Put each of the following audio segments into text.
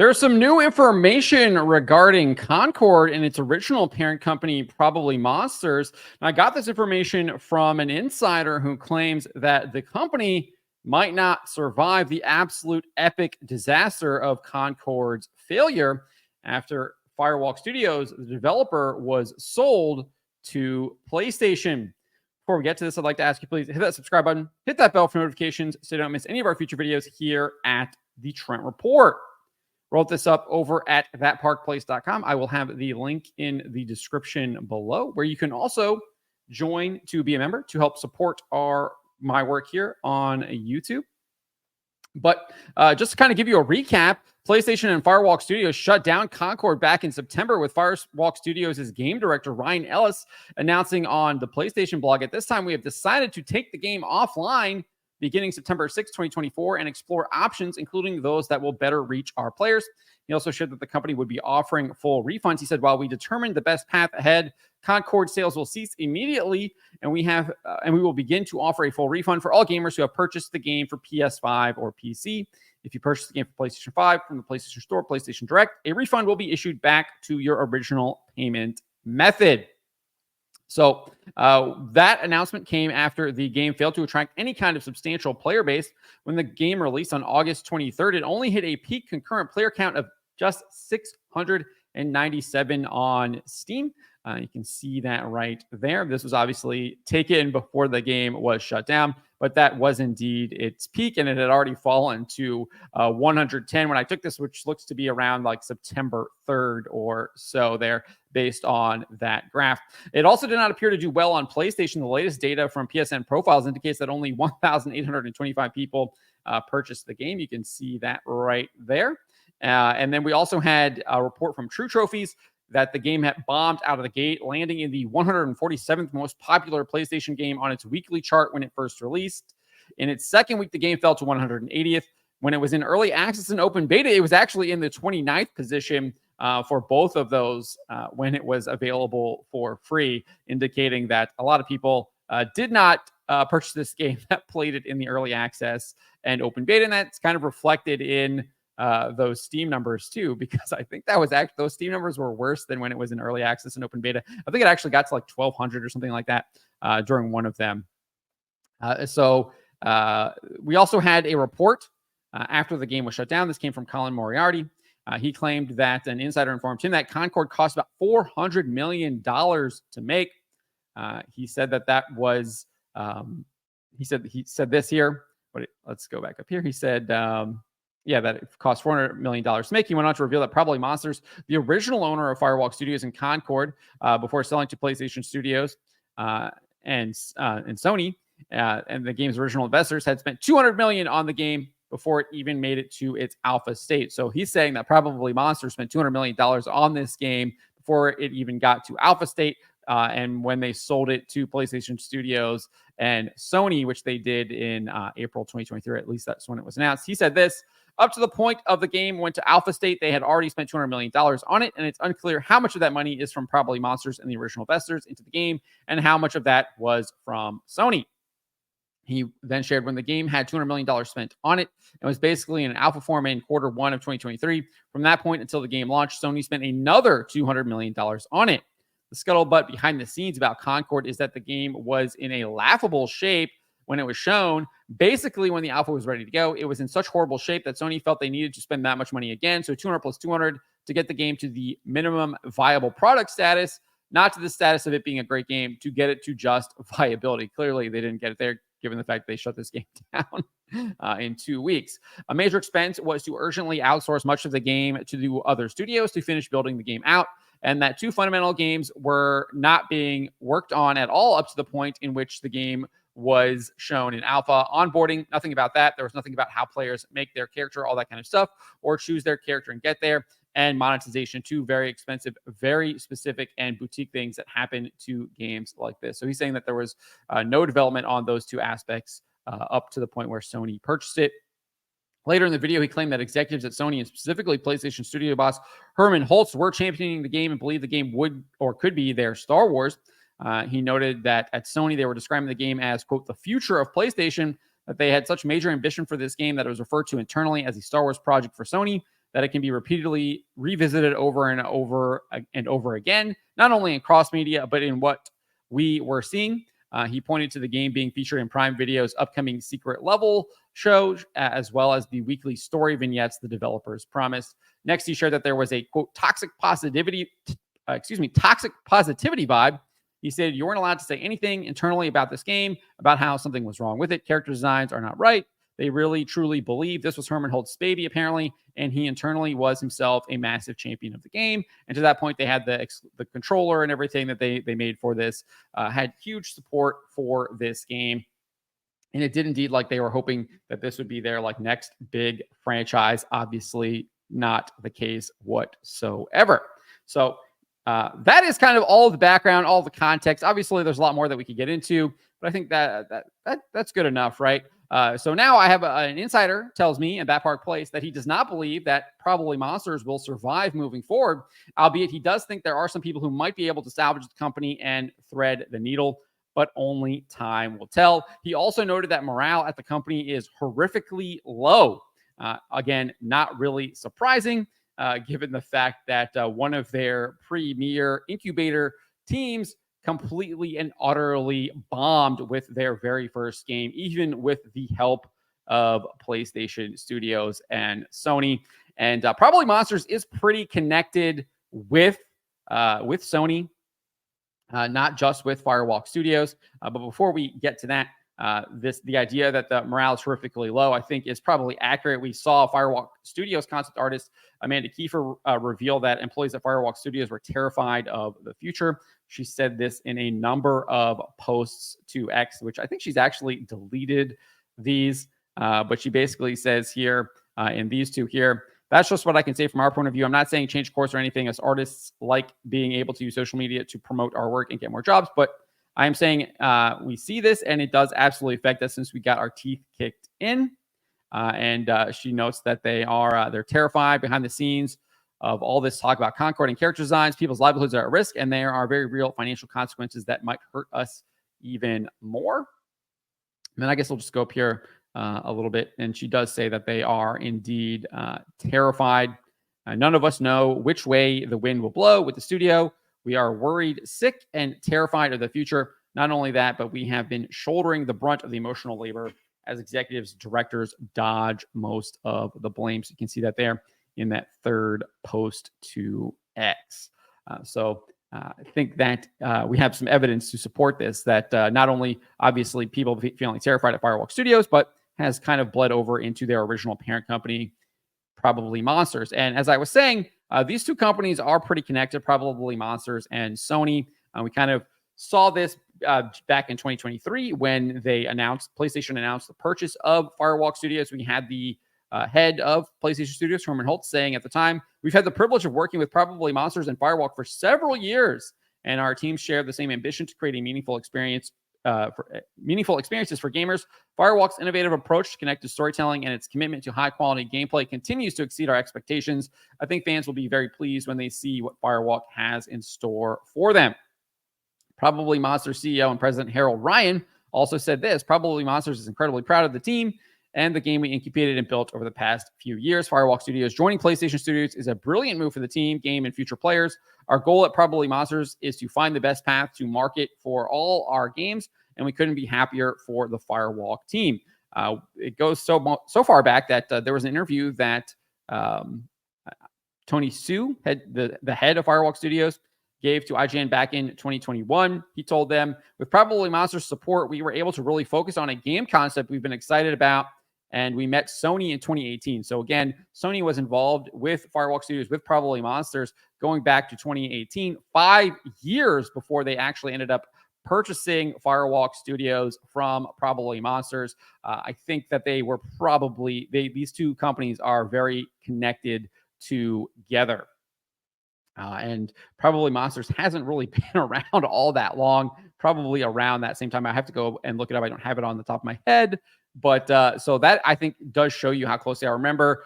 There's some new information regarding Concord and its original parent company, ProbablyMonsters. And I got this information from an insider who claims that the company might not survive the absolute epic disaster of Concord's failure after Firewalk Studios, the developer, was sold to PlayStation. Before we get to this, I'd like to ask you, please hit that subscribe button, hit that bell for notifications so you don't miss any of our future videos here at the Trent Report. Wrote this up over at thatparkplace.com. I will have the link in the description below, where you can also join to be a member to help support my work here on YouTube. But just to kind of give you a recap, PlayStation and Firewalk Studios shut down Concord back in September, with Firewalk Studios' game director Ryan Ellis announcing on the PlayStation blog, "At this time, we have decided to take the game offline beginning September 6, 2024, and explore options, including those that will better reach our players." He also shared that the company would be offering full refunds. He said, "While we determine the best path ahead, Concord sales will cease immediately, and we will begin to offer a full refund for all gamers who have purchased the game for PS5 or PC. If you purchase the game for PlayStation 5 from the PlayStation Store, PlayStation Direct, a refund will be issued back to your original payment method." So that announcement came after the game failed to attract any kind of substantial player base. When the game released on August 23rd, it only hit a peak concurrent player count of just 697 on Steam. You can see that right there. This was obviously taken before the game was shut down, but that was indeed its peak, and it had already fallen to 110 when I took this, which looks to be around like September 3rd or so there, based on that graph. It also did not appear to do well on PlayStation. The latest data from PSN Profiles indicates that only 1,825 people purchased the game. You can see that right there. And then we also had a report from True Trophies that the game had bombed out of the gate, landing in the 147th most popular PlayStation game on its weekly chart when it first released. In its second week, the game fell to 180th. When it was in early access and open beta, it was actually in the 29th position for both of those when it was available for free, indicating that a lot of people did not purchase this game that played it in the early access and open beta, and that's kind of reflected in those Steam numbers too, because I think that was actually, those Steam numbers were worse than when it was in early access and open beta. I think it actually got to like 1,200 or something like that during one of them. We also had a report after the game was shut down. This came from Colin Moriarty. He claimed that an insider informed him that Concord cost about $400 million to make. He said that was, he said this here, but let's go back up here. He said, that it cost $400 million to make. He went on to reveal that ProbablyMonsters, the original owner of Firewalk Studios in Concord, before selling to PlayStation Studios and Sony, and the game's original investors, had spent $200 million on the game before it even made it to its alpha state. So he's saying that ProbablyMonsters spent $200 million on this game before it even got to alpha state. And when they sold it to PlayStation Studios and Sony, which they did in April 2023, at least that's when it was announced. He said this: "Up to the point of the game went to alpha state, they had already spent $200 million on it, and it's unclear how much of that money is from ProbablyMonsters and the original investors into the game, and how much of that was from Sony." He then shared when the game had $200 million spent on it, and was basically in an alpha form in Q1 of 2023. From that point until the game launched, Sony spent another $200 million on it. The scuttlebutt behind the scenes about Concord is that the game was in a laughable shape when it was shown. Basically, when the alpha was ready to go, it was in such horrible shape that Sony felt they needed to spend that much money again. So 200 plus 200 to get the game to the minimum viable product status, not to the status of it being a great game, to get it to just viability. Clearly, they didn't get it there, given the fact they shut this game down in 2 weeks. A major expense was to urgently outsource much of the game to the other studios to finish building the game out, and that two fundamental games were not being worked on at all up to the point in which the game was shown in alpha. Onboarding, nothing about that. There was nothing about how players make their character, all that kind of stuff, or choose their character and get there. And monetization, two very expensive, very specific and boutique things that happen to games like this. So he's saying that there was no development on those two aspects up to the point where Sony purchased it. Later in the video, he claimed that executives at Sony, and specifically PlayStation Studio boss Herman Holtz, were championing the game and believed the game would or could be their Star Wars. He noted that at Sony, they were describing the game as, quote, the future of PlayStation, that they had such major ambition for this game that it was referred to internally as the Star Wars project for Sony. that it can be repeatedly revisited over and over and over again, not only in cross media, but in what we were seeing. He pointed to the game being featured in Prime Video's upcoming secret level show, as well as the weekly story vignettes the developers promised. Next, he shared that there was a, quote, toxic positivity vibe. He said, you weren't allowed to say anything internally about this game, about how something was wrong with it. Character designs are not right. They really, truly believe this was Herman Holtz's baby, apparently, and he internally was himself a massive champion of the game. And to that point, they had the controller and everything that they made for this, had huge support for this game. And it did indeed, like they were hoping that this would be their like next big franchise. Obviously, not the case whatsoever. So that is kind of all of the background, all of the context. Obviously, there's a lot more that we could get into, but I think that's good enough, right? So now I have an insider tells me in Bat Park Place that he does not believe that Probably Monsters will survive moving forward, albeit he does think there are some people who might be able to salvage the company and thread the needle, but only time will tell. He also noted that morale at the company is horrifically low. Again, not really surprising, given the fact that one of their premier incubator teams completely and utterly bombed with their very first game, even with the help of PlayStation Studios and Sony. And Probably Monsters is pretty connected with Sony, not just with Firewalk Studios. But before we get to that, the idea that the morale is horrifically low, I think, is probably accurate. We saw Firewalk Studios concept artist Amanda Kiefer reveal that employees at Firewalk Studios were terrified of the future. She said this in a number of posts to X, which I think she's actually deleted these. But she basically says here in these two here, that's just what I can say from our point of view. I'm not saying change course or anything. As artists like being able to use social media to promote our work and get more jobs. But I'm saying we see this, and it does absolutely affect us since we got our teeth kicked in. And she notes that they're terrified behind the scenes of all this talk about Concord and character designs. People's livelihoods are at risk, and there are very real financial consequences that might hurt us even more. And then I guess we'll just go up here a little bit. And she does say that they are indeed terrified. None of us know which way the wind will blow with the studio. We are worried, sick, and terrified of the future. Not only that, but we have been shouldering the brunt of the emotional labor as executives, directors dodge most of the blame. So you can see that there in that third post to X. So I think that we have some evidence to support this, that not only obviously people feeling terrified at Firewalk Studios, but has kind of bled over into their original parent company, Probably Monsters. And as I was saying, these two companies are pretty connected, Probably Monsters and Sony. We kind of saw this back in 2023 when PlayStation announced the purchase of Firewalk Studios. We had the head of PlayStation Studios, Herman Holtz, saying at the time, we've had the privilege of working with Probably Monsters and Firewalk for several years, and our teams share the same ambition to create a meaningful experiences for gamers. Firewalk's innovative approach to connected storytelling and its commitment to high-quality gameplay continues to exceed our expectations. I think fans will be very pleased when they see what Firewalk has in store for them. Probably Monsters CEO and President Harold Ryan also said this: Probably Monsters is incredibly proud of the team and the game we incubated and built over the past few years. Firewalk Studios joining PlayStation Studios is a brilliant move for the team, game, and future players. Our goal at Probably Monsters is to find the best path to market for all our games, and we couldn't be happier for the Firewalk team. It goes so far back that there was an interview that Tony Hsu, the head of Firewalk Studios, gave to IGN back in 2021. He told them, with Probably Monsters support, we were able to really focus on a game concept we've been excited about, and we met Sony in 2018. So again, Sony was involved with Firewalk Studios, with Probably Monsters, going back to 2018, 5 years before they actually ended up purchasing Firewalk Studios from Probably Monsters. I think that these two companies are very connected together. And Probably Monsters hasn't really been around all that long, probably around that same time. I have to go and look it up. I don't have it on the top of my head. But so that, I think, does show you how closely I remember.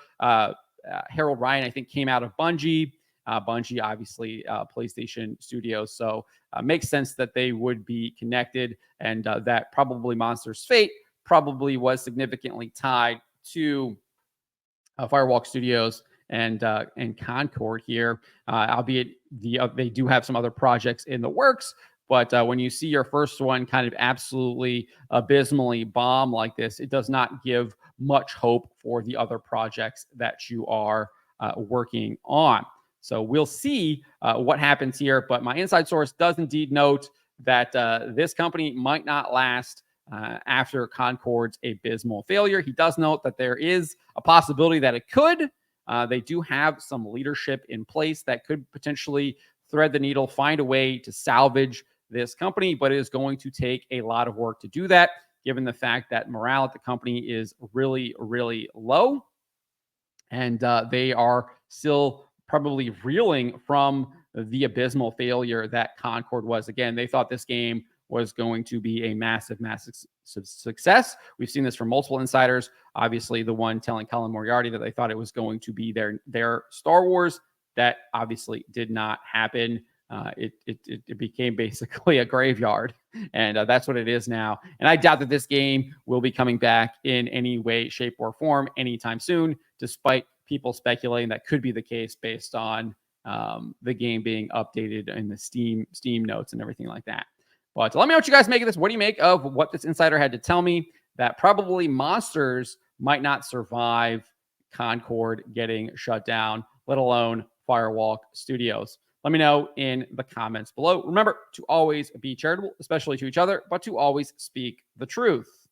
Harold Ryan, I think, came out of Bungie. Bungie, obviously, PlayStation Studios. So makes sense that they would be connected, and that Probably Monsters' fate probably was significantly tied to Firewalk Studios and Concord here, albeit they do have some other projects in the works. But when you see your first one kind of absolutely abysmally bomb like this, it does not give much hope for the other projects that you are working on. So we'll see what happens here. But my inside source does indeed note that this company might not last after Concord's abysmal failure. He does note that there is a possibility that it could. They do have some leadership in place that could potentially thread the needle, find a way to salvage this company, but it is going to take a lot of work to do that, given the fact that morale at the company is really, really low. And they are still probably reeling from the abysmal failure that Concord was. Again, they thought this game was going to be a massive, massive success. We've seen this from multiple insiders. Obviously, the one telling Colin Moriarty that they thought it was going to be their Star Wars. That obviously did not happen. It became basically a graveyard, and that's what it is now. And I doubt that this game will be coming back in any way, shape, or form anytime soon, despite people speculating that could be the case based on the game being updated in the Steam notes and everything like that. But let me know what you guys make of this. What do you make of what this insider had to tell me, that probably Monsters might not survive Concord getting shut down, let alone Firewalk Studios? Let me know in the comments below. Remember to always be charitable, especially to each other, but to always speak the truth.